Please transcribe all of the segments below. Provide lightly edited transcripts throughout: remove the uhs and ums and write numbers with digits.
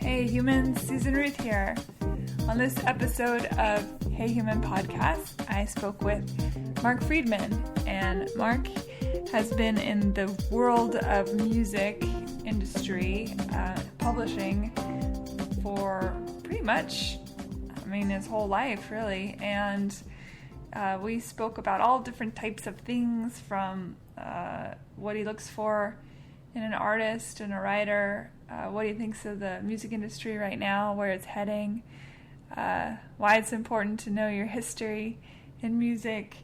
Hey Humans, Susan Ruth here. On this episode of Hey Human Podcast, I spoke with Mark Friedman, and Mark has been in the world of music industry, publishing for pretty much, his whole life really, and we spoke about all different types of things from what he looks for in an artist and a writer, what he thinks of the music industry right now, where it's heading, why it's important to know your history in music,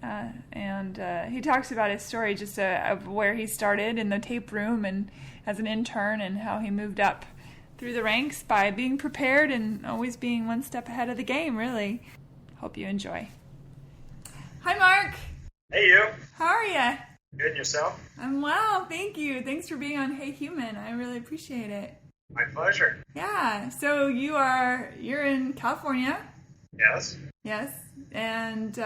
and he talks about his story just of where he started in the tape room and as an intern, and how he moved up through the ranks by being prepared and always being one step ahead of the game, really. Hope you enjoy. Hi, Mark. Hey, you. How are you? Good, and yourself? I'm well, thank you. Thanks for being on Hey Human. I really appreciate it. My pleasure. Yeah, so you're in California? Yes. Yes, and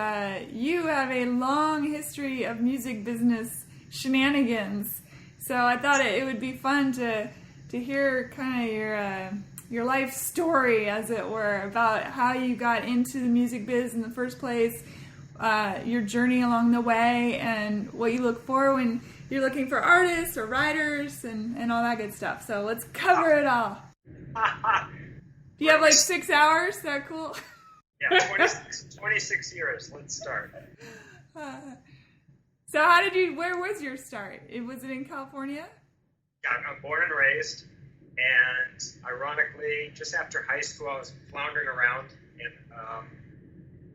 you have a long history of music business shenanigans. So I thought it would be fun to hear kind of your life story, as it were, about how you got into the music biz in the first place, your journey along the way, and what you look for when you're looking for artists or writers and all that good stuff. So let's cover it all. Do you have like 6 hours? Is that cool? Yeah, 26 years. Let's start. So where was your start? Was it in California? Yeah, I'm born and raised, and ironically, just after high school, I was floundering around, and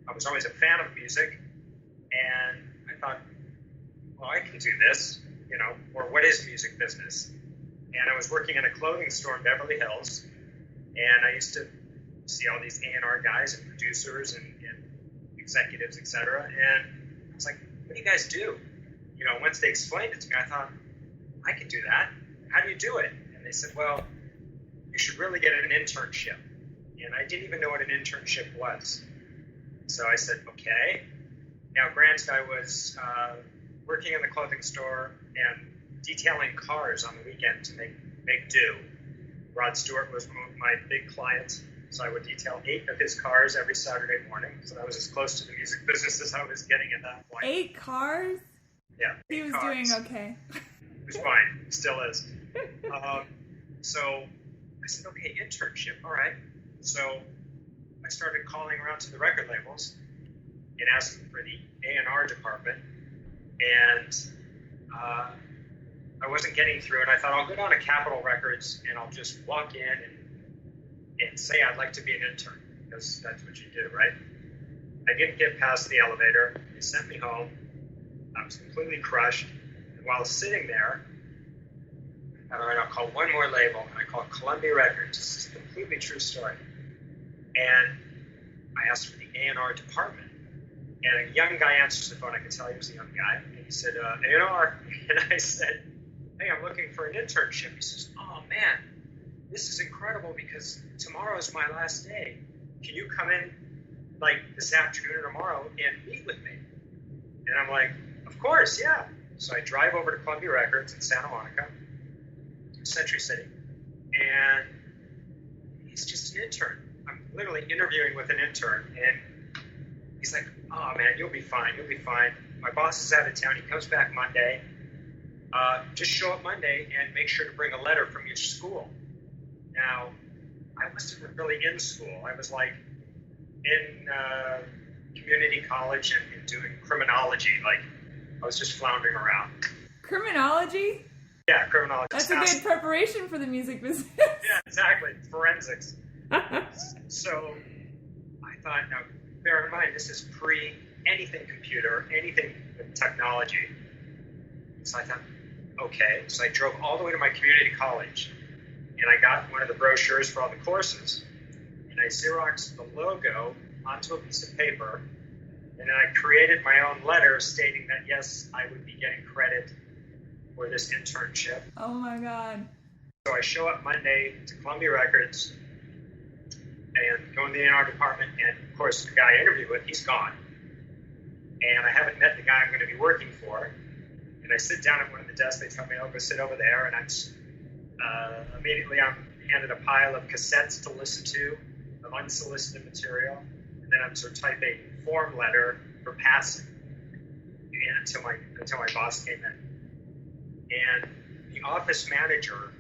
I was always a fan of music, and I thought, well, I can do this, or what is music business? And I was working in a clothing store in Beverly Hills, and I used to see all these A&R guys and producers and executives, etc. And I was like, what do you guys do? Once they explained it to me, I thought, I could do that. How do you do it? And they said, well, you should really get an internship. And I didn't even know what an internship was. So I said, okay. Now, granted, I was working in the clothing store and detailing cars on the weekend to make do. Rod Stewart was my big client, so I would detail 8 of his cars every Saturday morning. So that was as close to the music business as I was getting at that point. 8 cars? Yeah. He was cars. doing okay. It was fine. Still is. So I said, okay, internship. All right. So I started calling around to the record labels and asking for the A&R department, and I wasn't getting through it. I thought I'll go down to Capitol Records and I'll just walk in and say I'd like to be an intern, because that's what you do, right? I didn't get past the elevator. They sent me home. I was completely crushed. And while sitting there, I'll call one more label, and I called Columbia Records. This is a completely true story. And I asked for the A&R department. And a young guy answers the phone. I could tell he was a young guy. And he said, A&R. And I said, hey, I'm looking for an internship. He says, oh, man, this is incredible, because tomorrow is my last day. Can you come in like this afternoon or tomorrow and meet with me? And I'm like, of course, yeah. So I drive over to Columbia Records in Santa Monica, Century City, and he's just an intern. I'm literally interviewing with an intern, and he's like, oh man, you'll be fine. My boss is out of town. He comes back Monday. Just show up Monday and make sure to bring a letter from your school. Now, I wasn't really in school. I was like in community college and doing criminology. Like, I was just floundering around. Criminology? Yeah, criminology. That's a good preparation for the music business. Yeah, exactly. Forensics. So I thought, now, bear in mind, this is pre-anything computer, anything with technology. So I thought, okay. So I drove all the way to my community college, and I got one of the brochures for all the courses, and I Xeroxed the logo onto a piece of paper, and then I created my own letter stating that, yes, I would be getting credit for this internship. Oh my God. So I show up Monday to Columbia Records and go in the A&R department, and of course the guy I interviewed with, he's gone. And I haven't met the guy I'm going to be working for. And I sit down at one of the desks, they tell me, oh, go sit over there, and I'm immediately I'm handed a pile of cassettes to listen to, of unsolicited material, and then I'm to type a form letter for passing until my boss came in. And the office manager,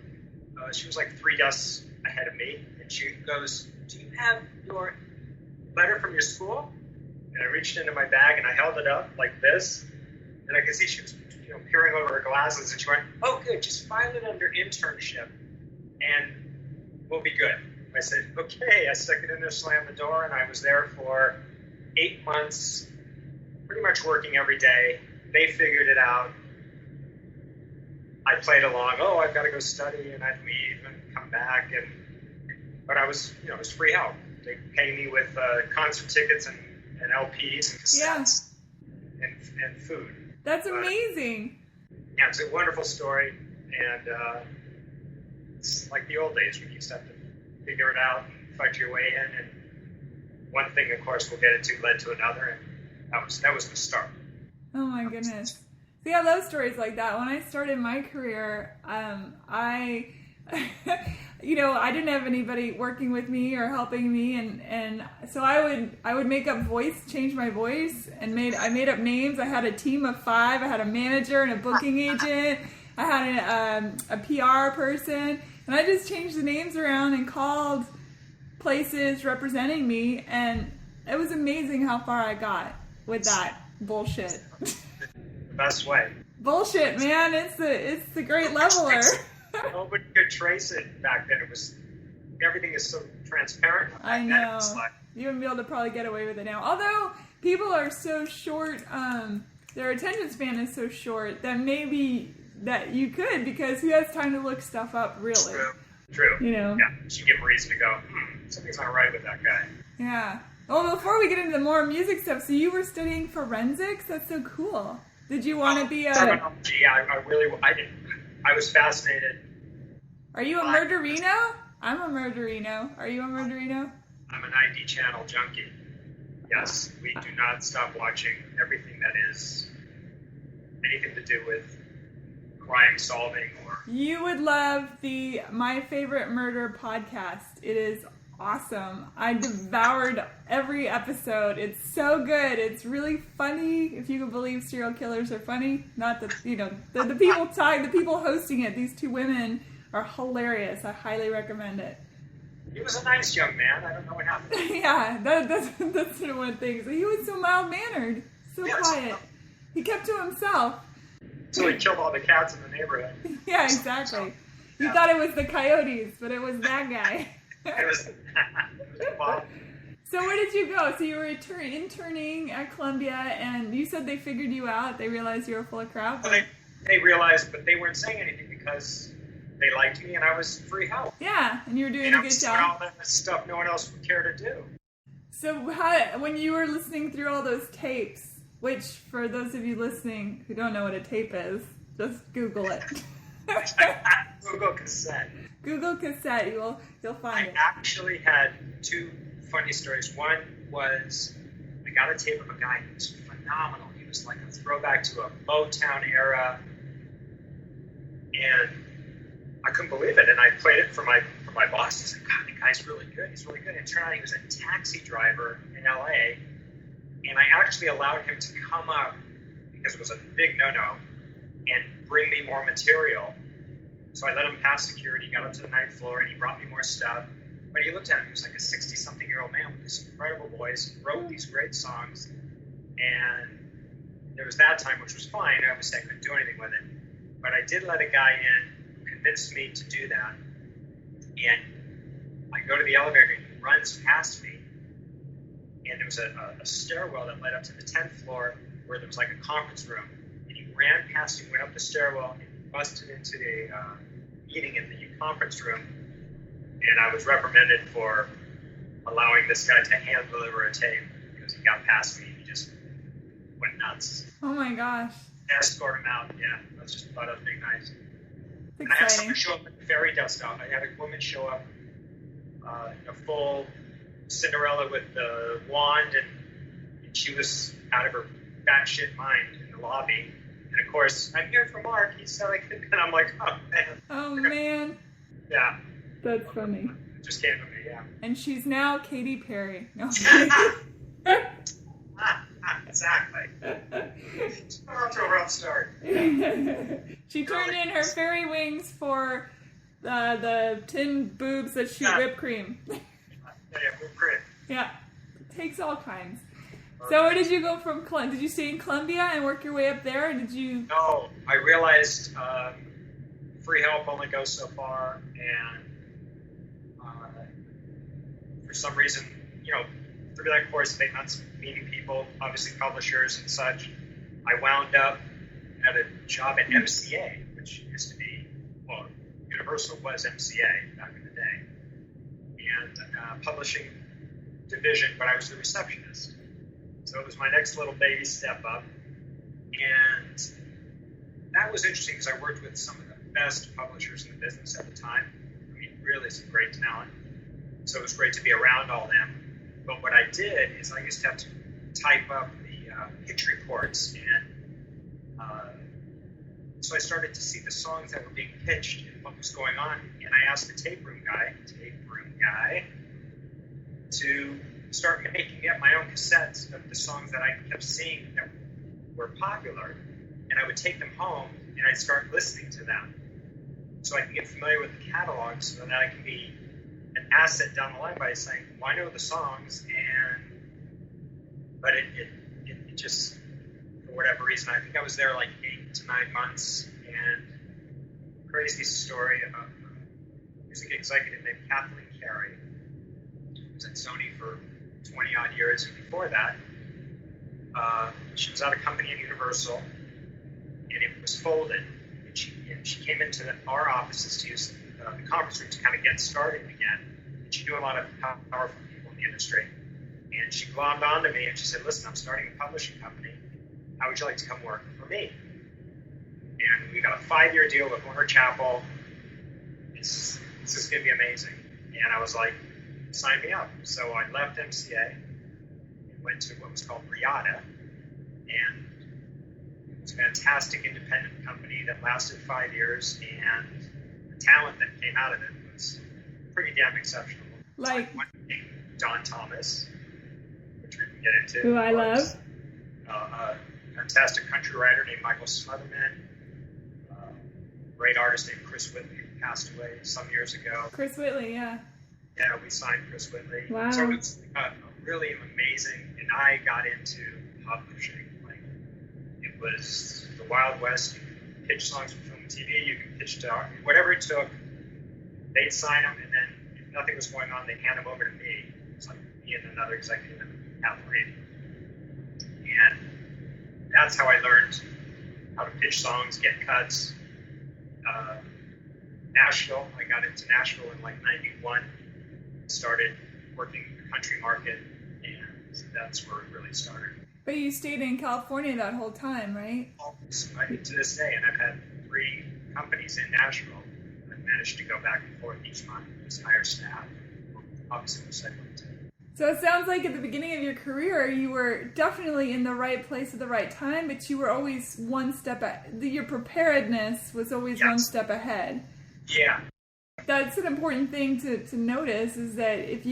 she was like 3 desks ahead of me, and she goes, "Do you have your letter from your school?" And I reached into my bag and I held it up like this, and I could see she was, peering over her glasses, and she went, "Oh, good, just file it under internship, and we'll be good." I said, "Okay." I stuck it in there, slammed the door, and I was there for 8 months, pretty much working every day. They figured it out. I played along. Oh, I've got to go study, and I'd leave and come back, but I was, it was free help. They pay me with concert tickets and LPs and cassettes and food. That's amazing. Yeah, it's a wonderful story, and it's like the old days when you just have to figure it out and fight your way in. And one thing, of course, we'll get into led to another, and that was the start. Oh my goodness. See, I love stories like that. When I started my career, I didn't have anybody working with me or helping me, and so I would make up change my voice, and I made up names. I had a team of 5. I had a manager and a booking agent. I had a PR person, and I just changed the names around and called places representing me, and it was amazing how far I got with that bullshit. The best way. Bullshit, man. It's the great leveler. Nobody could trace it back then. Everything is so transparent. I know. You wouldn't be able to probably get away with it now. Although people are so short, their attention span is so short that maybe that you could, because who has time to look stuff up, really? True. Yeah, you give a reason to go, something's not right with that guy. Yeah. Well, before we get into the more music stuff, so you were studying forensics? That's so cool. Did you want to be a... Criminology, I was fascinated. Are you a murderino? I'm a murderino. Are you a murderino? I'm an ID channel junkie. Yes, we do not stop watching everything that is anything to do with crime solving or... You would love the My Favorite Murder podcast. It is awesome. I devoured every episode. It's so good. It's really funny. If you can believe serial killers are funny. Not that, the people hosting it, these 2 women are hilarious. I highly recommend it. He was a nice young man. I don't know what happened. Yeah, that's one thing. So he was so mild-mannered, so quiet. He kept to himself. So he killed all the cats in the neighborhood. Yeah, exactly. You thought it was the coyotes, but it was that guy. It was fun. So where did you go? So you were interning at Columbia, and you said they figured you out. They realized you were full of crap. Well, they realized, but they weren't saying anything because they liked me and I was free help. Yeah, and you were doing a good job. All that stuff no one else would care to do. So when you were listening through all those tapes, which for those of you listening who don't know what a tape is, just Google it. Google cassette. Google cassette, you'll find it. I actually had 2 funny stories. One was I got a tape of a guy who was phenomenal. He was like a throwback to a Motown era, and I couldn't believe it. And I played it for my boss. He said, "God, the guy's really good. He's really good." And it turned out he was a taxi driver in LA, and I actually allowed him to come up because it was a big no-no and bring me more material. So I let him pass security, got up to the 9th floor, and he brought me more stuff. But he looked at him, he was like a 60-something-year-old man with this incredible voice, wrote these great songs, and there was that time, which was fine. Obviously, I couldn't do anything with it. But I did let a guy in who convinced me to do that. And I go to the elevator, and he runs past me, and there was a stairwell that led up to the 10th floor where there was like a conference room. And he ran past me, went up the stairwell, and busted into the meeting in the conference room, and I was reprimanded for allowing this guy to hand deliver a tape because he got past me and he just went nuts. Oh my gosh. Escort him out, yeah. I just thought I was being nice. And I had someone show up at the fairy dust off. I had a woman show up in a full Cinderella with the wand, and she was out of her batshit mind in the lobby. And of course, "I'm here for Mark." He said I could, and I'm like, "Oh man." Oh man. Yeah. That's funny. It just came to me, yeah. And she's now Katy Perry. No. Exactly. She's off to a rough start. She turned in her fairy wings for the tin boobs that shoot whipped cream. Yeah, whipped cream. Yeah, takes all kinds. So where did you go from? Did you stay in Columbia and work your way up there, or did you? No, I realized free help only goes so far, and for some reason, through that course of 8 months meeting people, obviously publishers and such, I wound up at a job at MCA, which used to be, Universal was MCA back in the day, and publishing division, but I was the receptionist. So it was my next little baby step up, and that was interesting because I worked with some of the best publishers in the business at the time. I mean, really some great talent. So it was great to be around all them. But what I did is I used to have to type up the pitch reports, and so I started to see the songs that were being pitched and what was going on. And I asked the tape room guy to start making up my own cassettes of the songs that I kept seeing that were popular, and I would take them home and I'd start listening to them so I can get familiar with the catalog so that I can be an asset down the line by saying, well, I know the songs, but it just, for whatever reason, I think I was there like 8 to 9 months, and crazy story about a music executive named Kathleen Carey, who was at Sony for 20 odd years, and before that, she was at a company at Universal, and it was folded, and she came into our offices to use the conference room to kind of get started again. And she knew a lot of powerful people in the industry, and she glommed onto me and she said, "Listen, I'm starting a publishing company. How would you like to come work for me?" And we got a 5-year deal with Warner Chappell. This is going to be amazing. And I was like, sign me up. So I left MCA and went to what was called Reata, and it was a fantastic independent company that lasted 5 years, and the talent that came out of it was pretty damn exceptional. Like one named Don Thomas, which we can get into. Who I love. A fantastic country writer named Michael Smotherman. Great artist named Chris Whitley, who passed away some years ago. Chris Whitley, yeah. Yeah, we signed Chris Whitley. Wow. So it's really amazing, and I got into publishing. Like, it was the Wild West. You could pitch songs for film and TV. You could pitch to whatever it took. They'd sign them, and then if nothing was going on, they'd hand them over to me. It's like me and another executive in Kathleen. And that's how I learned how to pitch songs, get cuts. Nashville, I got into Nashville in like 91. Started working the country market, and that's where it really started. But you stayed in California that whole time, right? Always, right, to this day, and I've had 3 companies in Nashville. I've managed to go back and forth each month, just hire staff. Obviously, we're segmented too. So it sounds like at the beginning of your career, you were definitely in the right place at the right time, but you were always one step your preparedness was always one step ahead. Yeah. That's an important thing to notice, is that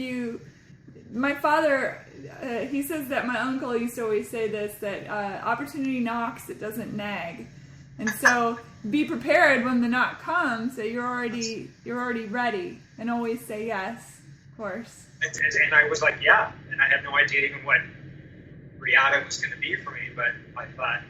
my father, he says that my uncle used to always say this, that opportunity knocks, it doesn't nag. And so be prepared when the knock comes, that you're already ready, and always say yes, of course. And I was like, yeah, and I had no idea even what Reata was going to be for me, but I thought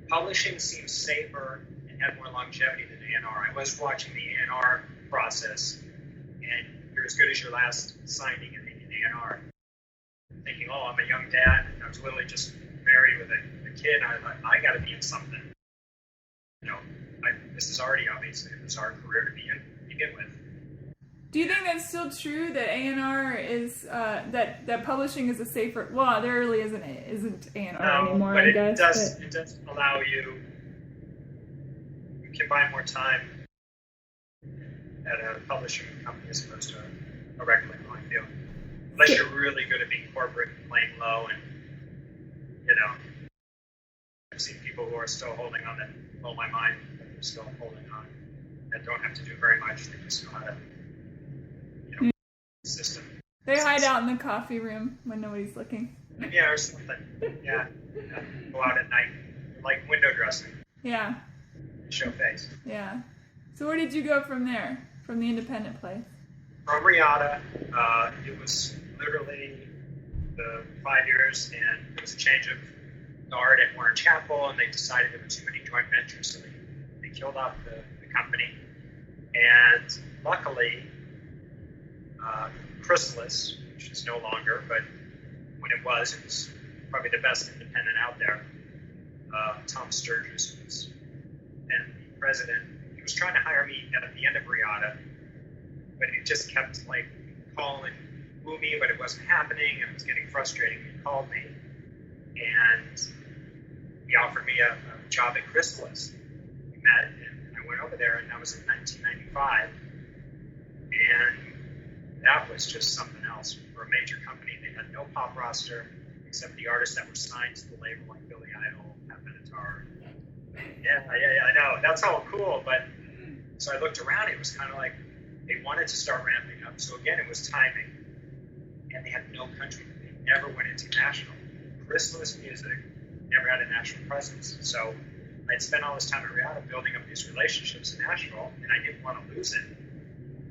publishing seems safer and had more longevity than A&R. I was watching the A&R process, and you're as good as your last signing in A&R. Thinking, oh, I'm a young dad, and I was literally just married with a kid, and I thought, I got to be in something. This is already obviously a bizarre career to begin with. Do you think that's still true, that A&R is that publishing is a safer? Well, there really isn't A&R anymore, but I guess. It does allow you can buy more time at a publishing company as opposed to a regular label, I feel. Unless you're really good at being corporate and playing low, and I've seen people who are still holding on that blow my mind that they're still holding on, that don't have to do very much. They just know how to They hide out in the coffee room when nobody's looking. Yeah, or something. Yeah. Go out at night, like window dressing. Yeah. Show face. Yeah. So where did you go from there? From the independent place? From Reata, it was literally the 5 years, and there was a change of guard at Warren Chapel, and they decided there were too many joint ventures, so they killed off the company. And luckily, Chrysalis, which is no longer, but when it was probably the best independent out there. Tom Sturgis was then the president. He was trying to hire me at the end of Reata, but he just kept like calling me, but it wasn't happening. It was getting frustrating. He called me, and he offered me a job at Chrysalis. We met, and I went over there, and that was in 1995. And that was just something else. For a major company, they had no pop roster except the artists that were signed to the label, like Billy Idol, Pat Benatar. Yeah, I know. That's all cool, but so I looked around. It was kind of like they wanted to start ramping up. So again, it was timing, and they had no country. They never went international. Chrysalis music never had a national presence. So I'd spent all this time at Reata building up these relationships in Nashville, and I didn't want to lose it.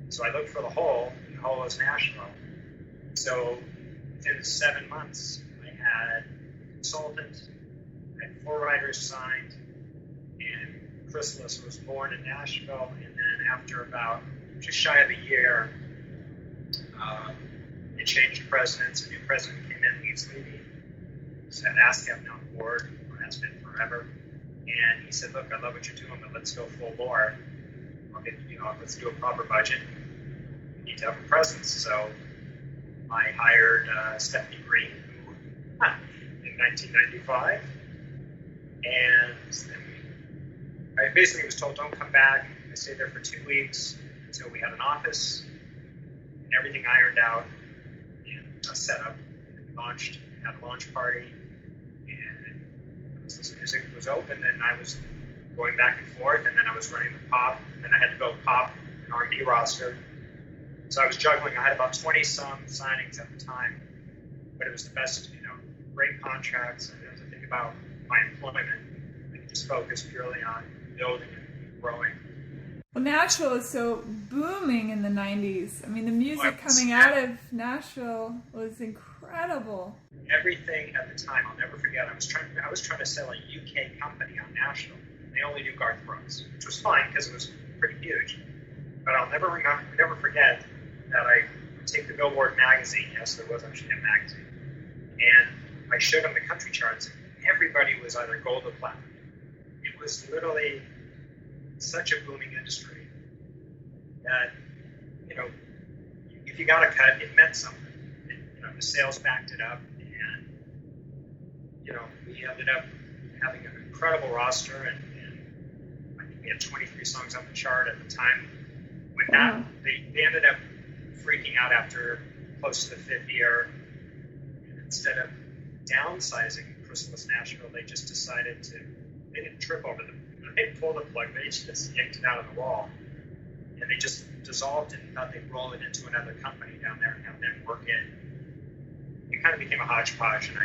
So I looked for the hole, and the hole was Nashville. So within 7 months, I had a consultant, I had 4 writers signed, and Chrysalis was born in Nashville. And then after about just shy of a year, it changed presidents. A new president came in, Leeds Levy. He's had ASCAP now on board, or has been forever. And he said, "Look, I love what you're doing, but let's go full bore. Let's do a proper budget. We need to have a presence." So I hired Stephanie Green in 1995, and I basically was told, "Don't come back." I stayed there for 2 weeks until we had an office and everything ironed out and set up. And we launched, had a launch party, and this music was open, and I was going back and forth, and then I was running the pop, and then I had to build pop and R&B roster. So I was juggling. I had about 20-some signings at the time, but it was the best, great contracts. I didn't have to think about my employment. I could just focus purely on building and growing. Well, Nashville was so booming in the 90s. I mean, the music coming out of Nashville was incredible. Everything at the time, I'll never forget. I was trying to sell a UK company on Nashville. They only knew Garth Brooks, which was fine because it was pretty huge. But I'll never forget that I would take the Billboard magazine. Yes, there was actually a magazine, and I showed them the country charts, and everybody was either gold or platinum. It was literally such a booming industry that, if you got a cut, it meant something. The sales backed it up, and, we ended up having an incredible roster, and I think we had 23 songs on the chart at the time. When they ended up freaking out after close to the 5th year. And instead of downsizing Chrysalis Nashville, they just decided they didn't trip over they didn't pull the plug, they just yanked it out of the wall. And they just dissolved it and thought they'd roll it into another company down there and have them work it. It kind of became a hodgepodge, and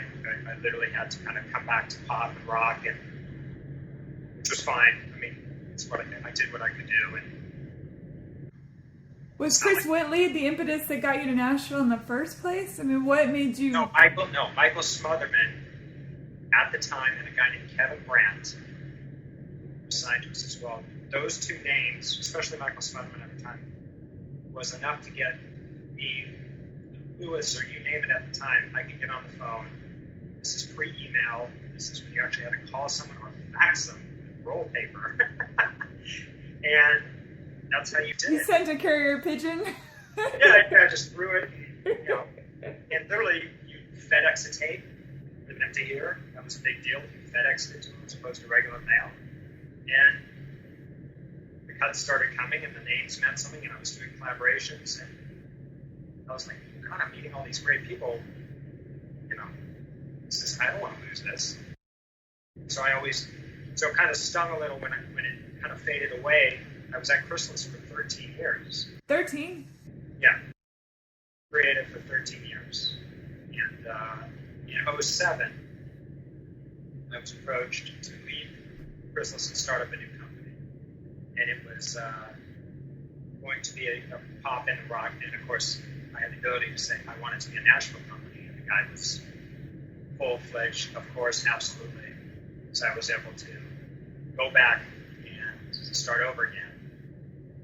I literally had to kind of come back to pop and rock, which was fine. I mean, it's what I did what I could do. And was Chris Whitley the impetus that got you to Nashville in the first place? I mean, what made you... No, Michael Smotherman at the time, and a guy named Kevin Brandt was signed to us as well. Those two names, especially Michael Smotherman at the time, was enough to get me, Lewis, or you name it at the time. I could get on the phone. This is pre-email. This is when you actually had to call someone or fax them with roll paper. And that's how you did it. You sent a carrier pigeon? I just threw it, and literally you FedEx a tape for them to hear. That was a big deal. You FedEx it to them as opposed to regular mail. And the cuts started coming, and the names meant something, and I was doing collaborations, and I was like, God, I'm meeting all these great people. I don't want to lose this. So it kind of stung a little when it kind of faded away. I was at Chrysalis for 13 years. 13? Yeah. creative for 13 years. And in '07, I was approached to leave Chrysalis and start up a new company. And it was going to be a pop and rock. And of course, I had the ability to say I wanted to be a Nashville company. And the guy was full-fledged, of course, absolutely. So I was able to go back and start over again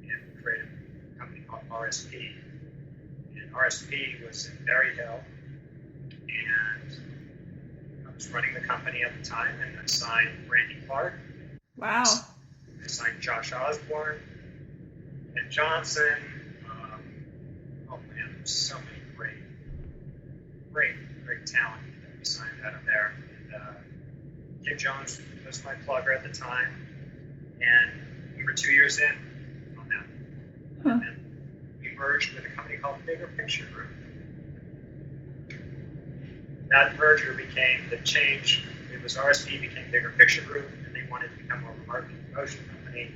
and create a company called RSP. And RSP was in Berry Hill. And I was running the company at the time, and I signed Randy Clark. Wow. I signed Josh Osborne and Johnson. Oh man, there's so many great talent that we signed out of there. And Kim Jones was my plugger at the time, and we were 2 years in on that. Huh. And then we merged with a company called Bigger Picture Group. That merger became the change. It was RSP became Bigger Picture Group, and they wanted to become more of a marketing promotion company.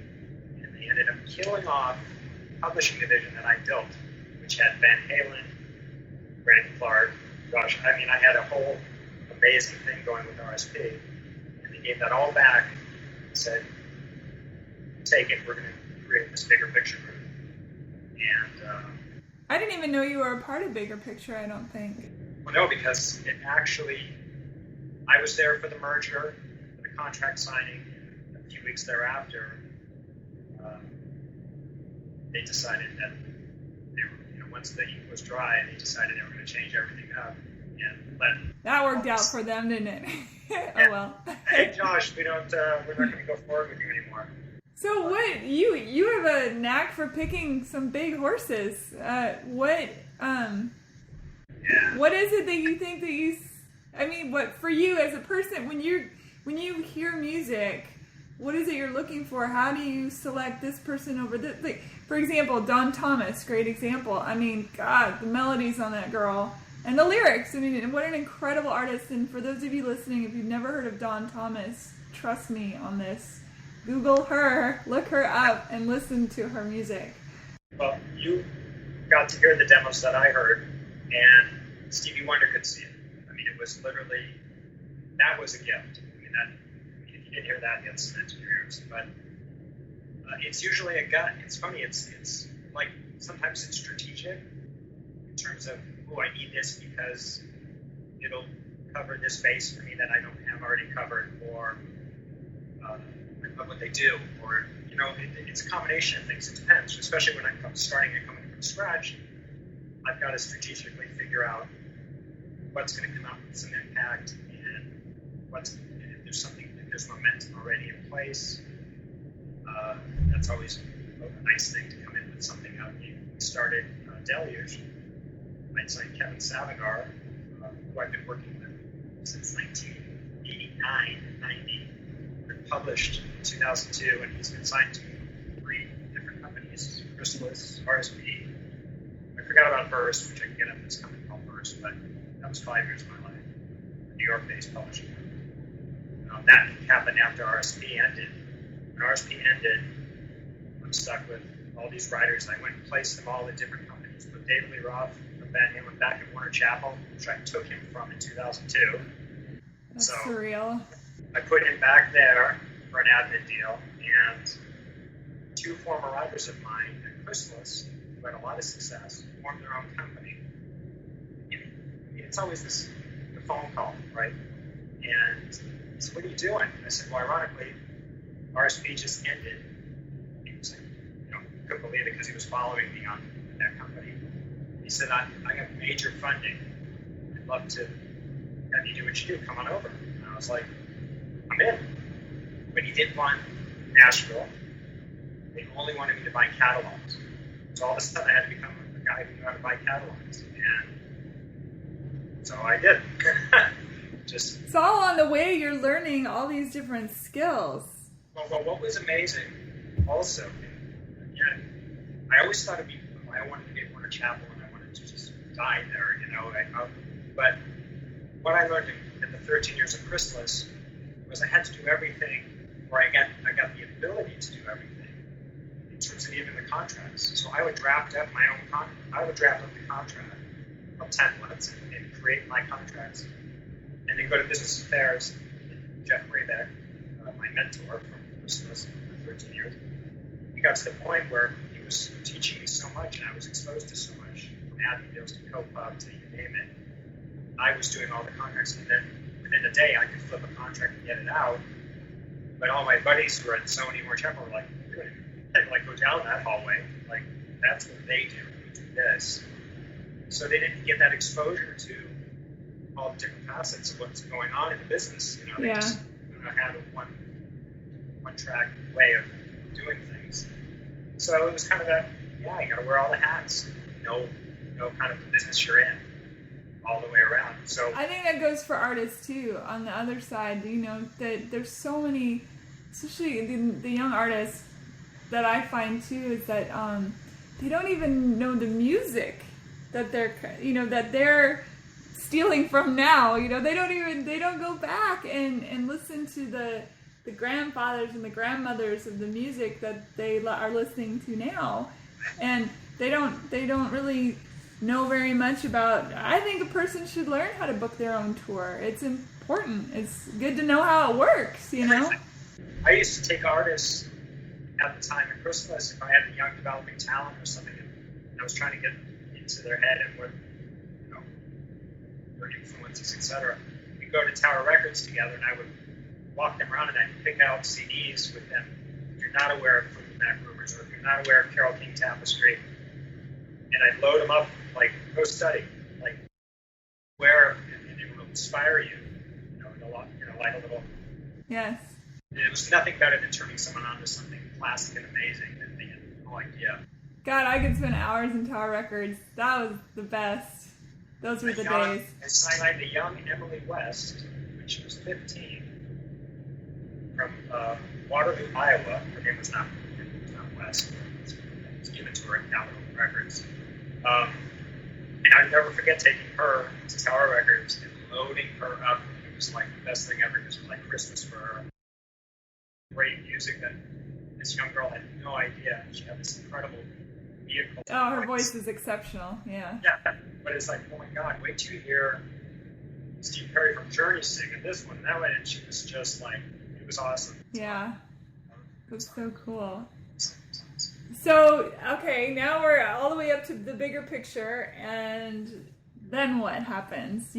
And they ended up killing off the publishing division that I built, which had Van Halen, Randy Clark, Josh. I mean, I had a whole amazing thing going with RSP. And they gave that all back and said, take it, we're going to create this Bigger Picture Group. And I didn't even know you were a part of Bigger Picture, I don't think. well, no, because it actually, I was there for the merger, for the contract signing, and a few weeks thereafter, they decided that they were, once the ink was dry, they decided they were going to change everything up and let. That worked out for them, didn't it? Oh well. Hey Josh, we're not going to go forward with you anymore. So what you have a knack for picking some big horses. What is it that you think that you? I mean, what for you as a person when you hear music, what is it you're looking for? How do you select this person over this? Like, for example, Dawn Thomas, great example. I mean, God, the melodies on that girl and the lyrics. I mean, what an incredible artist. And for those of you listening, if you've never heard of Dawn Thomas, trust me on this. Google her, look her up, and listen to her music. Well, you got to hear the demos that I heard, and Stevie Wonder could see it. I mean, it was literally, that was a gift. I mean, if you didn't hear that, you had cement in your ears. But it's usually a gut. It's funny. It's like sometimes it's strategic in terms of, oh, I need this because it'll cover this base for me that I don't have already covered, or what they do, or it's a combination of things. It depends, especially when I'm starting a company from scratch. I've got to strategically figure out what's going to come out with some impact, and if there's momentum already in place. That's always a nice thing to come in with something out. We started Deluge. I signed Kevin Savagar, who I've been working with since 1989, 90. Published in 2002, and he's been signed to 3 different companies: Chrysalis, RSP. I forgot about Burst, which I can get up this company called Burst, but that was 5 years of my life. A New York-based publishing company. That happened after RSP ended. When RSP ended, I'm stuck with all these writers. I went and placed them all in different companies. Put David Lee Roth from Van Halen back in Warner Chappell, which I took him from in 2002. That's surreal. I put him back there for an admin deal, and 2 former writers of mine at Chrysalis, who had a lot of success, formed their own company. It's always the phone call, right? And he said, "What are you doing?" I said, "Well, ironically, RSP just ended." He was like, couldn't believe it because he was following me on that company. He said, "I have major funding. I'd love to have you do what you do. Come on over." And I was like, I'm in. But he didn't want Nashville. They only wanted me to buy catalogs. So all of a sudden I had to become a guy who knew how to buy catalogs. And so I did. It's all on the way you're learning all these different skills. Well, what was amazing also, again, I always thought I wanted to be at Warner Chappell and I wanted to just die there, but what I learned in the 13 years of Chrysalis was I had to do everything, or I got the ability to do everything in terms of even the contracts. So I would draft up the contract, templates and create my contracts, and then go to business affairs. And Jeff Raybeck, my mentor from Chrysalis for 13 years, we got to the point where he was teaching me so much, and I was exposed to so much, from admin deals to co-pub to you name it. I was doing all the contracts, and then within a day I could flip a contract and get it out. But all my buddies who were at Sony or Chapel were like, "You're gonna like go down that hallway. Like that's what they do. We do this." So they didn't get that exposure to all the different facets of what's going on in the business. You know, they just had a one track way of doing things. So it was kind of that, yeah, you got to wear all the hats. Know kind of the business you're in all the way around. So I think that goes for artists too. On the other side, you know, that there's so many, especially the young artists that I find too, is that they don't even know the music that they're stealing from now. You know, they don't go back and listen to the grandfathers and the grandmothers of the music that they are listening to now, and they don't really know very much about. I think a person should learn how to book their own tour. It's important. It's good to know how it works, you know? I used to take artists at the time in Chrysalis, if I had a young developing talent or something, and I was trying to get into their head and what, you know, their influences, etc. We'd go to Tower Records together, and I would walk them around and I'd pick out CDs with them. If you're not aware of Fleetwood Mac Rumors, or if you're not aware of Carole King Tapestry, and I'd load them up, like, go study, like, where, and it will inspire you, you know, like a little. Yes. It was nothing better than turning someone on to something classic and amazing that they had no idea. God, I could spend hours in Tower Records. That was the best. Those were the days. I signed the young Emily West when she was 15 from Waterloo, Iowa. Her name was not West. It was given to her at Capitol Records. And I'll never forget taking her to Tower Records and loading her up. It was like the best thing ever. It was like Christmas for her. Great music that this young girl had no idea. She had this incredible vehicle. Oh, her voice is exceptional. Yeah. Yeah, but it's like, oh my God, wait till you hear Steve Perry from Journey singing this one and that one, and she was just like, it was awesome. Yeah, that's so cool. So, okay, now we're all the way up to the bigger picture, and then what happens?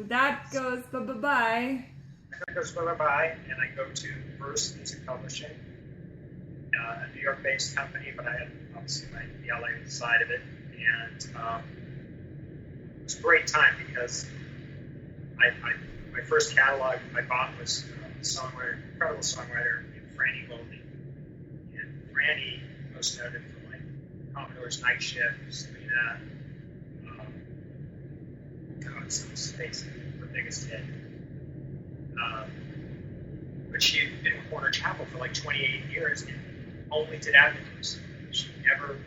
That goes bye-bye. That goes bye-bye, and I go to Verse Music Publishing, a New York-based company, but I had obviously the LA side of it, and it was a great time because my first catalog I bought was a songwriter, incredible songwriter named Franny Goldie, and Franny, most noted for like Commodore's Night Shift, Selena, Space, her biggest hit. But she had been with Warner Chappell for like 28 years and only did advertising. She never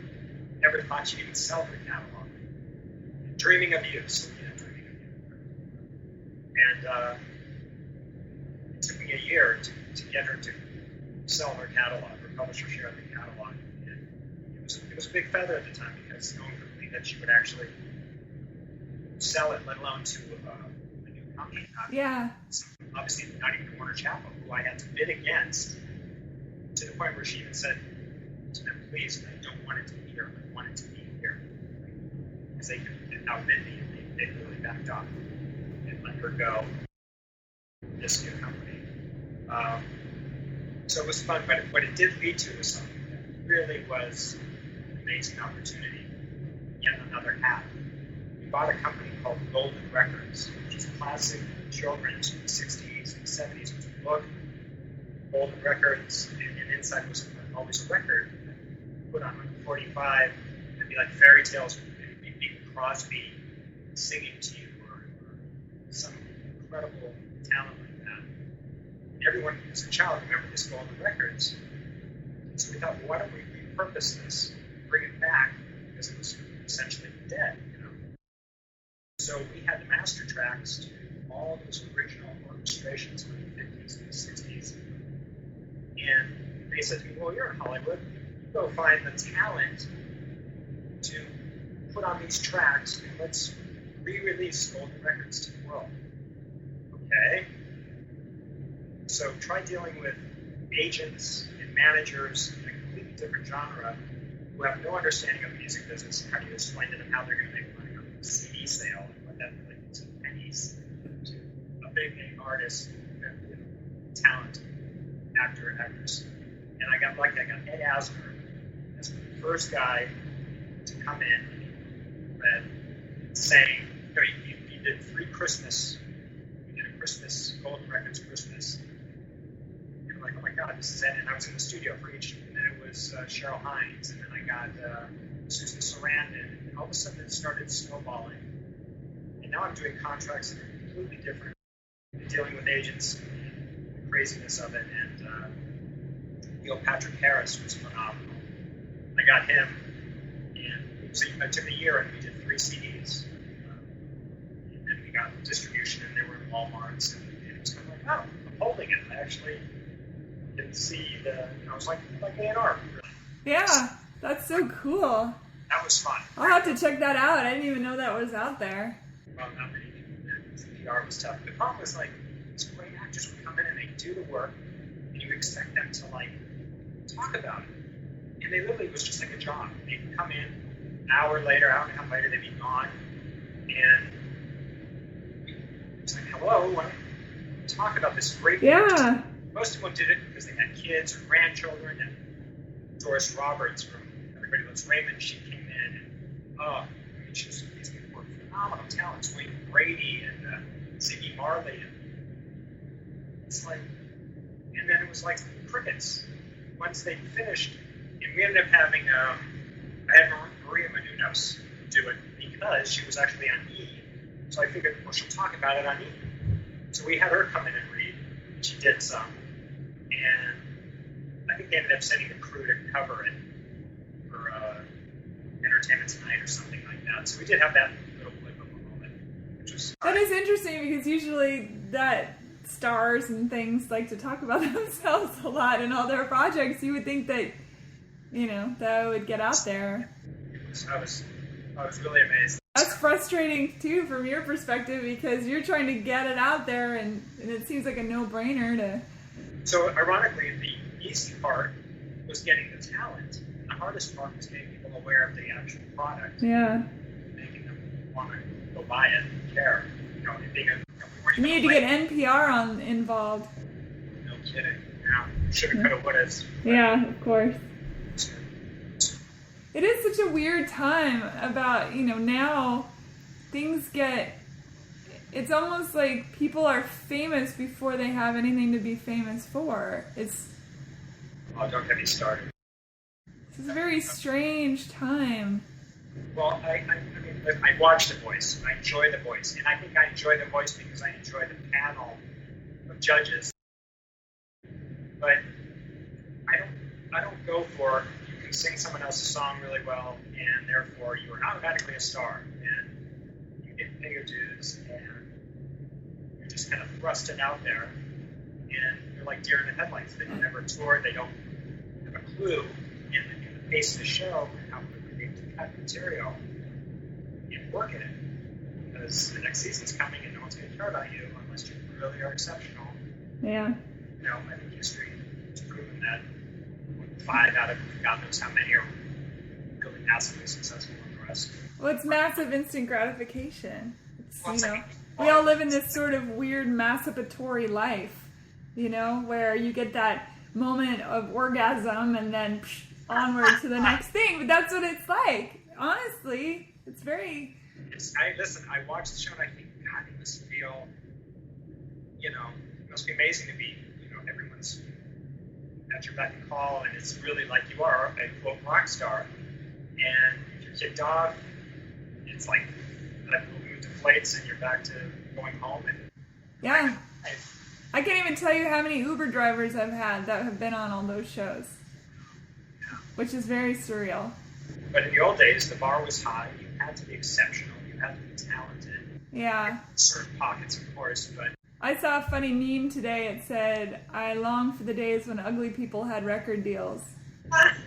thought she'd even sell her catalog. Dreaming of You, Selena, Dreaming of You. And it took me a year to get her to sell her catalog, or publish her share of the catalog. And it was a big feather at the time because no one could believe that she would actually sell it, let alone to a new company. Yeah. Obviously, not even Warner Chappell, who I had to bid against, to the point where she even said to them, "Please, I don't want it to be here. I want it to be here." Because they could outbid me, and they really backed off and let her go. This new company. So it was fun, but what it did lead to was something that really was an amazing opportunity. Yet another hat. We bought a company called Golden Records, which is classic children's from the 60s and 70s. It was a book, Golden Records, and inside was always a record put on like 45. It'd be like fairy tales. It'd be Bing Crosby singing to you, or some incredible talent like that. And everyone as a child remembered this Golden Records. So we thought, well, why don't we repurpose this, bring it back, because it was essentially dead, you know. So we had the master tracks to all those original orchestrations from the 50s and the 60s. And they said to me, well, you're in Hollywood. You go find the talent to put on these tracks, and let's re-release golden records to the world. Okay. So try dealing with agents and managers in a completely different genre who have no understanding of the music business. How do you explain to them how they're going to make money on a CD sale and what that really means in pennies to a big name artist, talent, actor, actress? And I got lucky. I got Ed Asner as the first guy to come in and saying, you did 3 Christmas. You did a Christmas, Golden Records Christmas. And I'm like, oh my God, this is it. And I was in the studio for each, and then it was Cheryl Hines, and then I got Susan Sarandon, and all of a sudden it started snowballing. And now I'm doing contracts that are completely different, dealing with agents and the craziness of it. And Neil Patrick Harris was phenomenal. I got him, and it took a year, and we did 3 CDs. And then we got distribution, and they were in Walmarts, and it was kind of like, oh, I'm holding it. I actually didn't see I was like A&R, really. Yeah, that's so cool. That was fun. I'll have to check that out. I didn't even know that was out there. Well, not many people did. PR was tough. The problem was, like, these great actors would come in and they do the work, and you expect them to, like, talk about it. And they literally, it was just like a job. They'd come in, an hour later, hour and a half later, they'd be gone. And it's like, hello, why don't you talk about this great Yeah. Most of them did it because they had kids or grandchildren. And Doris Roberts from Everybody Loves Raymond, she came in and, these people were phenomenal talents. Wayne Brady and Ziggy Marley. And it's like, and then it was like crickets. Once they finished, and we ended up having, I had Maria Menounos do it because she was actually on E. So I figured, well, she'll talk about it on E. So we had her come in and read. She did some. And I think they ended up sending the crew to cover it for Entertainment Tonight or something like that. So we did have that little blip of a moment, which was... That is interesting because usually that stars and things like to talk about themselves a lot in all their projects. You would think that, that would get out there. I was really amazed. That's frustrating too from your perspective because you're trying to get it out there and it seems like a no-brainer to... So ironically, the easy part was getting the talent, and the hardest part was getting people aware of the actual product. Yeah. Making them want to go buy it and care. It being you need to get NPR involved. No kidding. Yeah. Shoulda, coulda, woulda. Yeah, of course. It is such a weird time about, now things get... It's almost like people are famous before they have anything to be famous for. Oh, don't get me started. It's a very strange time. Well, I watch The Voice. I enjoy The Voice. And I think I enjoy The Voice because I enjoy the panel of judges. But I don't go for you can sing someone else's song really well and therefore you are automatically a star and you get pay your dues and you're just kind of thrusted out there and you're like deer in the headlights. They've never toured, they don't have a clue in the pace of the show and how quickly they have to cut material and work in it. Because the next season's coming and no one's going to care about you unless you really are exceptional. Yeah. I think history has proven that 5 out of God knows how many are really massively successful in the rest. Well, it's massive instant gratification. We all live in this sort of weird masturbatory life, where you get that moment of orgasm and then onward to the next thing. But that's what it's like. Honestly, it's very... I watch the show and I think, God, it must feel, it must be amazing to be, everyone's at your beck and call, and it's really like you are a quote rock star. And if you're kicked off, it's like that movement deflates and you're back to going home. And yeah, I can't even tell you how many Uber drivers I've had that have been on all those shows, which is very surreal. But in the old days, the bar was high. You had to be exceptional. You had to be talented. Yeah. In certain pockets, of course, but. I saw a funny meme today. It said, I long for the days when ugly people had record deals.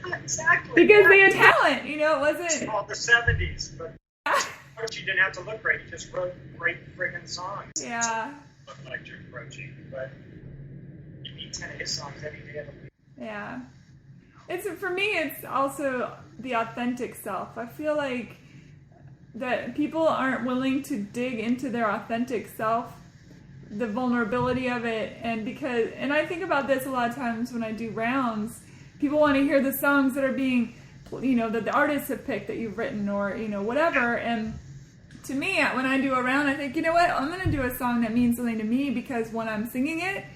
Exactly. Because they had talent, it wasn't... It's called the 70s, but You didn't have to look great. You just wrote great friggin' songs. Yeah. Look like you're approaching, but you need 10 of his songs every day of the week. Yeah. For me, it's also the authentic self. I feel like that people aren't willing to dig into their authentic self, the vulnerability of it, and I think about this a lot of times when I do rounds. People want to hear the songs that are being, that the artists have picked that you've written, or whatever. And to me, when I do a round, I think, you know what, I'm going to do a song that means something to me, because when I'm singing it,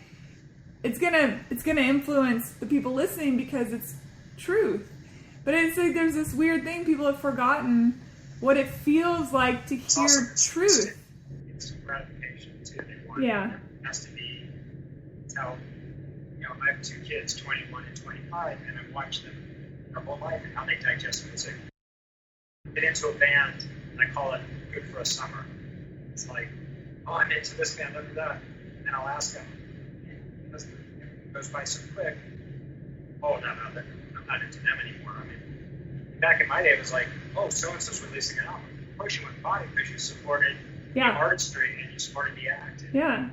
it's gonna influence the people listening because it's truth. But it's like there's this weird thing, people have forgotten what it feels like to hear truth. It's gratification too. They want Yeah. It has to be tell. I have 2 kids, 21 and 25, and I've watched them their whole life and how they digest music. Get into a band, and I call it good for a summer. It's like, oh, I'm into this band, look at that, and I'll ask them. It goes by so quick. Oh, no, I'm not into them anymore. I mean, back in my day, it was like, oh, so-and-so's releasing an album. Of course, you went by because you supported the artistry and you supported the act. And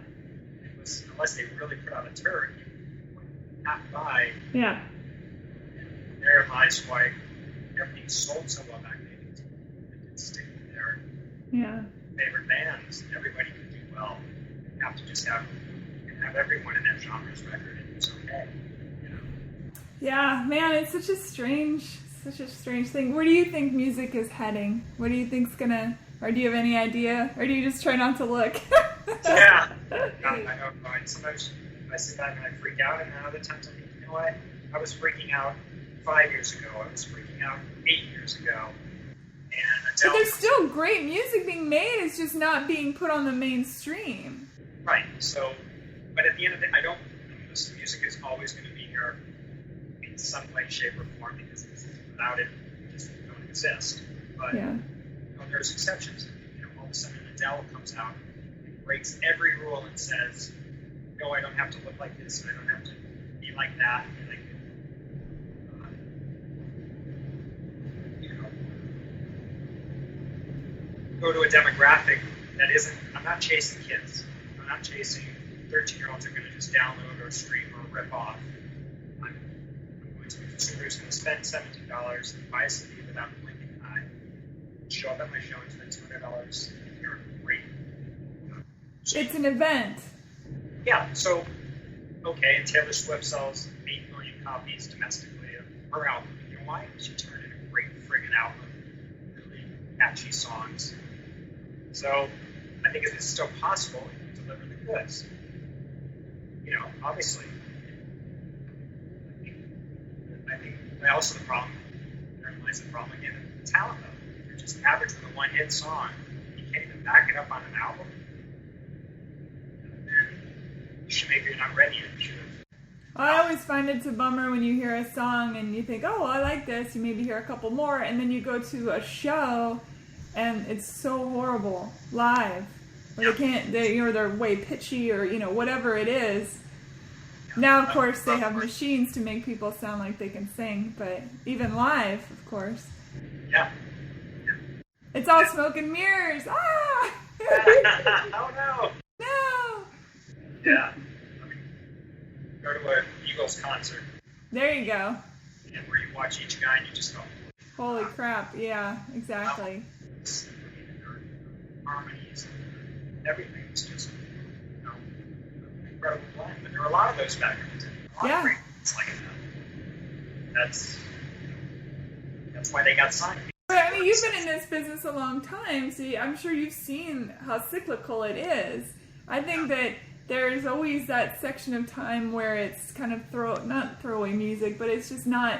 it was, unless they really put on a tour, you went half by. Yeah. And there lies why everything sold so well back then. It didn't stick with their favorite bands. Everybody could do well. You have to just have everyone in that genre's record, and it's okay. Yeah, man, it's such a strange thing. Where do you think music is heading? What do you think's gonna, or do you have any idea, or do you just try not to look? Yeah, I know. Sometimes I sit back and I freak out, and then other times I think, you know what? I was freaking out 5 years ago. I was freaking out 8 years ago. But there's still great music being made. It's just not being put on the mainstream. Right. So, but at the end of the day, this music is always going to be here in some way, shape, or form, because without it, it just don't exist. But there's exceptions. All of a sudden, Adele comes out and breaks every rule and says, "No, I don't have to look like this, and I don't have to be like that." And I can, go to a demographic that isn't. I'm not chasing kids. I'm not chasing 13-year-olds who are going to just download or stream or rip off. I'm going to be a consumer who's going to spend $17 and buy a CD without blinking an eye, show up at my show and spend $200 and hear a great. It's an event. Yeah, so, okay, and Taylor Swift sells 8 million copies domestically of her album. You know why? She turned in a great friggin' album, really catchy songs. So, I think it's still possible to deliver the goods. Obviously. I think also the problem, therein lies the problem again, the talent level. You're just average with a one-hit song. You can't even back it up on an album. And maybe you're not ready yet. You should have. I always find it's a bummer when you hear a song and you think, oh, I like this. You maybe hear a couple more, and then you go to a show and it's so horrible live. Or they're way pitchy, or whatever it is. Now, of course, they have machines to make people sound like they can sing, but even live, of course. Yeah. It's all smoke and mirrors. Ah! Oh no. No. Yeah. Go to an Eagles concert. There you go. And where you watch each guy and you just go, holy crap! Yeah, exactly. Harmonies, everything is just incredible blend. But there are a lot of those back in the day. Yeah. It's like that's why they got signed. But I mean, you've been in this business a long time, so I'm sure you've seen how cyclical it is. I think that there's always that section of time where it's kind of not throwaway music, but it's just not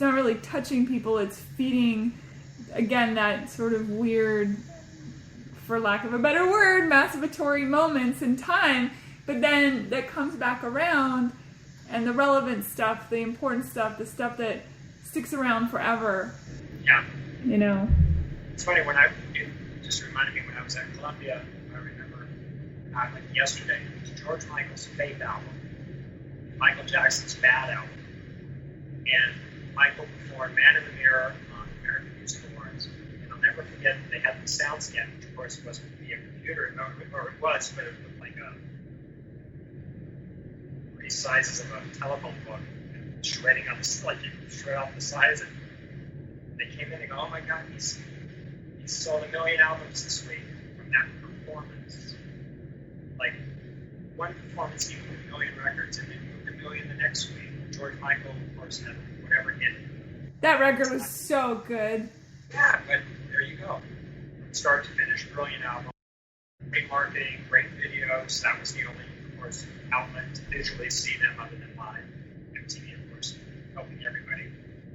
really touching people. It's feeding, again, that sort of weird, for lack of a better word, masturbatory moments in time, but then that comes back around, and the relevant stuff, the important stuff, the stuff that sticks around forever. Yeah. It's funny, it just reminded me when I was at Columbia, I remember, like yesterday, it was George Michael's Faith album, Michael Jackson's Bad album, and Michael performed Man in the Mirror on American Music Awards, and I'll never never forget they had the sound scan, which of course wasn't via computer, or it was, but it looked like three sizes of a telephone book, and shredding on the, like you shred off the size, and they came in and go, oh my God, he's sold 1 million albums this week from that performance. Like, one performance he moved 1 million records, and then moved 1 million the next week. George Michael, of course, had whatever hit. That record was so good. Yeah, but there you go. Start to finish, brilliant album. Great marketing, great videos. That was the only, of course, outlet to visually see them other than live. MTV, of course, helping everybody.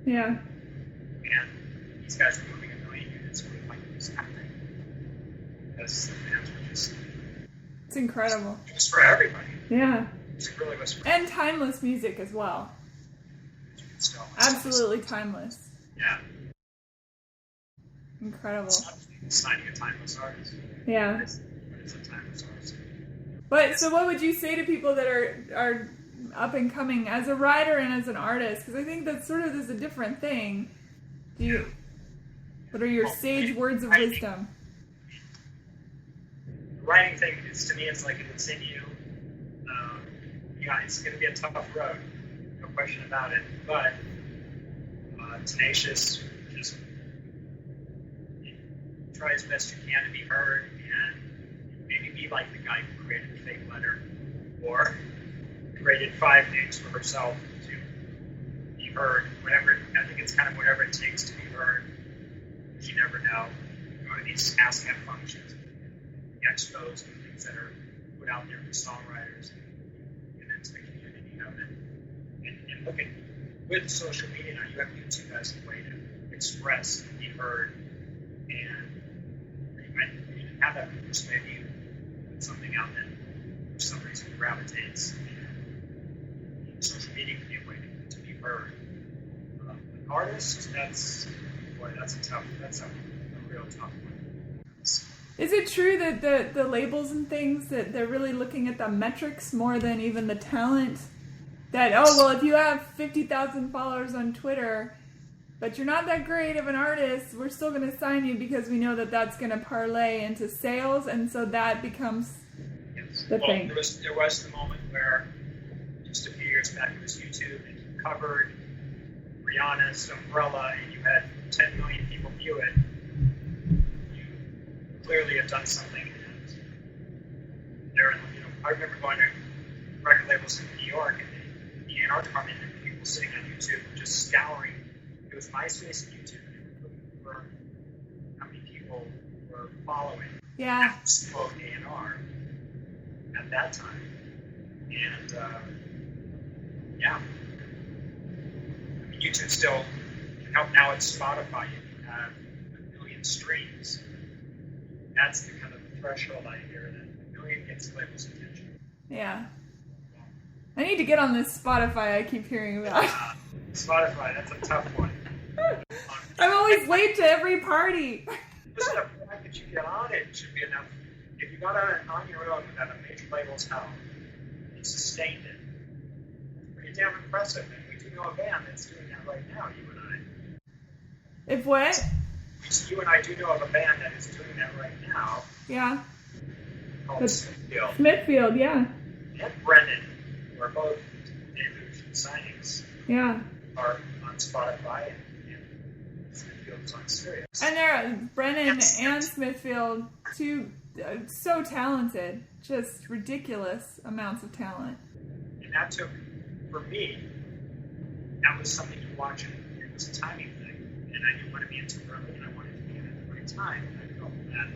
Yeah. And these guys were moving 1 million units with like it was happening. Because the fans were just... It's incredible. It was for everybody. Yeah. It really was for And timeless music as well. Still, absolutely timeless. Yeah. Incredible. It's not signing a timeless artist. Yeah. What is a timeless artist? But so what would you say to people that are up and coming as a writer and as an artist? Because I think that sort of is a different thing. What are your sage words of wisdom? The writing thing is, to me, it's like if it's in you. Yeah, it's going to be a tough road. No question about it, but tenacious, just try as best you can to be heard, and maybe be like the guy who created the fake letter, or created 5 names for herself to be heard. Whatever, I think it's kind of whatever it takes to be heard. You never know. Go to these ASCAP functions, expos, and things that are put out there for songwriters, and into the community of it. And look at, with social media now, you have YouTube as a way to express and be heard, and you can have that persuade you put something out that for some reason gravitates, and social media can be a way to be heard. An artist, that's a real tough one. Is it true that the labels and things, that they're really looking at the metrics more than even the talent? That, oh, well, if you have 50,000 followers on Twitter, but you're not that great of an artist, we're still going to sign you because we know that that's going to parlay into sales, and so that becomes the thing. There was the moment where, just a few years back, it was YouTube, and you covered Rihanna's Umbrella, and you had 10 million people view it. You clearly have done something. And there, I remember going to record labels in New York, and the A&R department, and people sitting on YouTube just scouring. It was MySpace and YouTube, and they were looking for how many people were following. Yeah. Spoke A&R at that time, and yeah. I mean, YouTube still can help. Now it's Spotify. You have 1 million streams. That's the kind of threshold I hear, that 1 million gets labels' attention. Yeah. I need to get on this Spotify I keep hearing about. Spotify, that's a tough one. I'm always late to every party. Just the fact that you get on it should be enough. If you got on it on your own without a major label's help, you sustained it. It's pretty damn impressive. And we do know a band that's doing that right now, you and I. If what? You and I do know of a band that is doing that right now. Yeah. Called Smithfield. Smithfield, yeah. And Brendan, who are both Deluge signings, Yeah. are on Spotify, and Smithfield is on Sirius. And they're Brennan and Smithfield, two so talented, just ridiculous amounts of talent. And that took, for me, that was something to watch, and it was a timing thing. And I didn't want to be into early, and I wanted to be in at the right time. And I felt that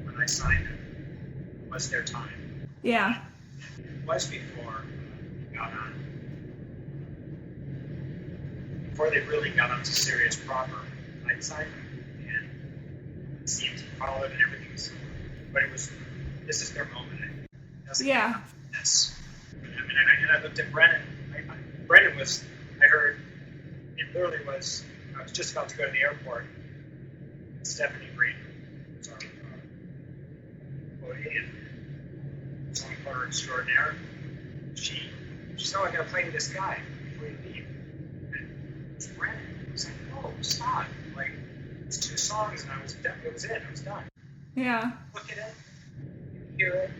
when I signed them, it was their time. Yeah. It was before we got on. Before they really got onto Sirius proper, I'd signed them, and it seemed to follow it and everything was, but it was, this is their moment. Yeah. Yes. I mean, I looked at Brennan. Brennan was, I heard, it literally was, I was just about to go to the airport. Stephanie Green was our employee and songwriter extraordinaire. She said, oh, I gotta play with this guy before you leave. And it's Brennan. I was like, oh, stop. Like, It's 2 songs, and I was done. It was it. I was done. Yeah. Look at it, hear it.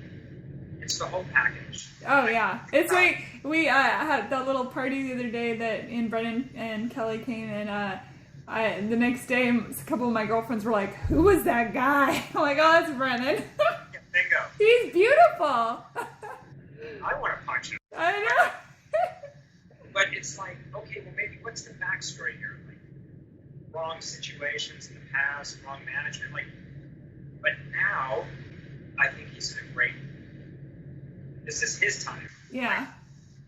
It's the whole package. Oh yeah, it's like we had that little party the other day that Brennan and Kelly came, and the next day a couple of my girlfriends were like, "Who was that guy?" I'm like, "Oh, that's Brennan." Yeah, bingo. He's beautiful. I want to punch him. I know. But it's like, okay, well, maybe what's the backstory here? Like, wrong situations in the past, wrong management. Like, but now, I think he's in a great. This is his time. Yeah. Right?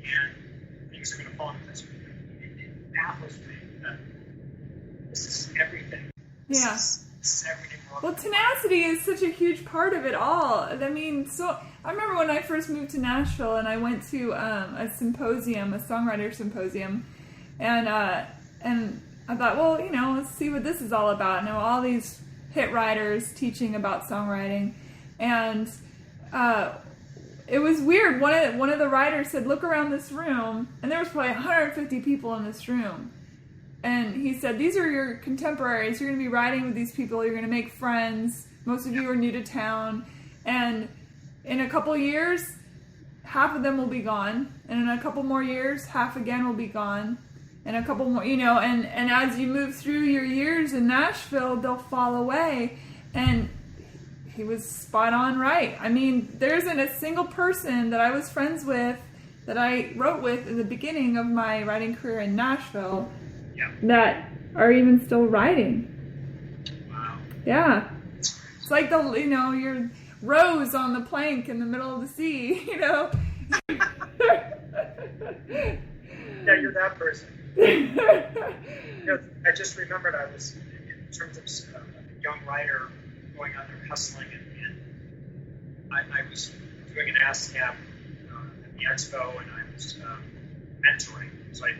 And things are going to fall into place. It baffles me that this is everything. Yeah. This is everything wrong. Well, tenacity is such a huge part of it all. I mean, so I remember when I first moved to Nashville and I went to a symposium, a songwriter symposium, and I thought, well, you know, let's see what this is all about. You know, all these hit writers teaching about songwriting, and it was weird. One of the writers said, "Look around this room," and there was probably 150 people in this room. And he said, "These are your contemporaries. You're going to be writing with these people. You're going to make friends. Most of you are new to town. And in a couple years, half of them will be gone. And in a couple more years, half again will be gone. And a couple more, you know, and as you move through your years in Nashville, they'll fall away." And he was spot on right. I mean, there isn't a single person that I was friends with, that I wrote with in the beginning of my writing career in Nashville, that are even still writing. Wow. Yeah. It's like your rose on the plank in the middle of the sea, you know? Yeah, you're that person. You know, I just remembered I was, in terms of a young writer going out there hustling, and I was doing an ASCAP at the expo, and I was mentoring. So I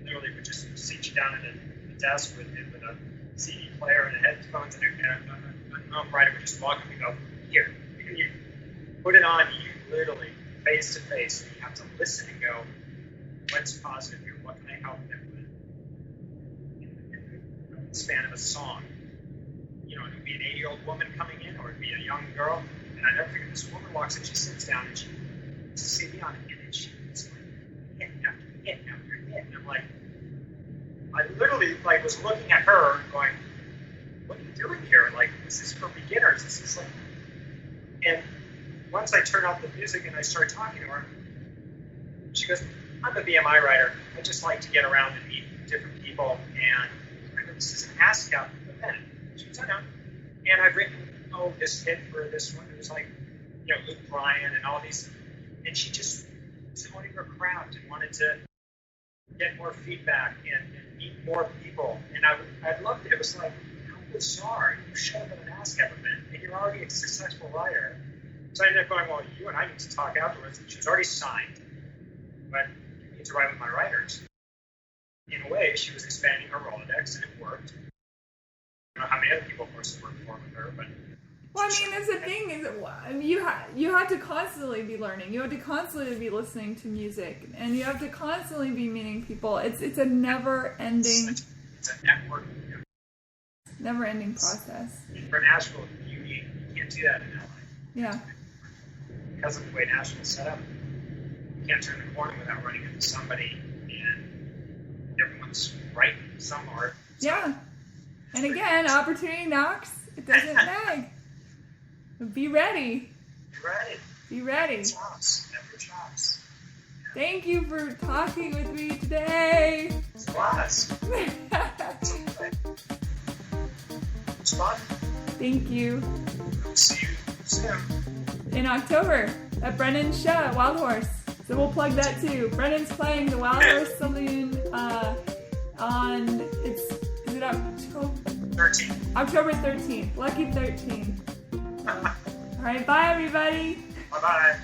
literally would just sit you down at a desk with a CD player and headphones, and a young writer would just walk up and go, "Here, you put it on." You literally face to face, and you have to listen and go, "What's positive here? What can I help them with?" In the span of a song. You know, it would be an 80-year-old woman coming in, or it would be a young girl. And I never forget, this woman walks in, she sits down, and she puts a CD on it, and she's like, hit after hit after hit. And I'm like, I literally was looking at her and going, "What are you doing here? Like, this is for beginners. This is like," and once I turned off the music and I started talking to her, she goes, "I'm a BMI writer. I just like to get around and meet different people, and I go, this is an ASCAP event." She goes, "I know. And I've written, this hit for this one." It was like, you know, Luke Bryan and all these. And she just was honing her craft and wanted to get more feedback and meet more people. And I loved it. It was like, how bizarre. You showed up at an ASCAP event, and you're already a successful writer. So I ended up going, "Well, you and I need to talk afterwards." And she was already signed. But you need to write with my writers. In a way, she was expanding her Rolodex, and it worked. I don't know how many other people, of course, worked for with her, but. Well, I mean, that's the thing is, you have to constantly be learning. You have to constantly be listening to music, and you have to constantly be meeting people. It's a never-ending. It's a network. Never-ending process. For Nashville, you can't do that in LA. Yeah. Because of the way Nashville's set up, you can't turn the corner without running into somebody, and everyone's writing some art. Yeah. And again, opportunity knocks. It doesn't nag. Be ready. Be ready. Be ready. Never chops. Thank you for talking with me today. It's class. It's fun. Thank you. See you soon. In October at Brennan's show at Wild Horse. So we'll plug that too. Brennan's playing the Wild Horse Saloon on, is it October? 13th. October 13th. Lucky 13th. All right, bye everybody. Bye-bye.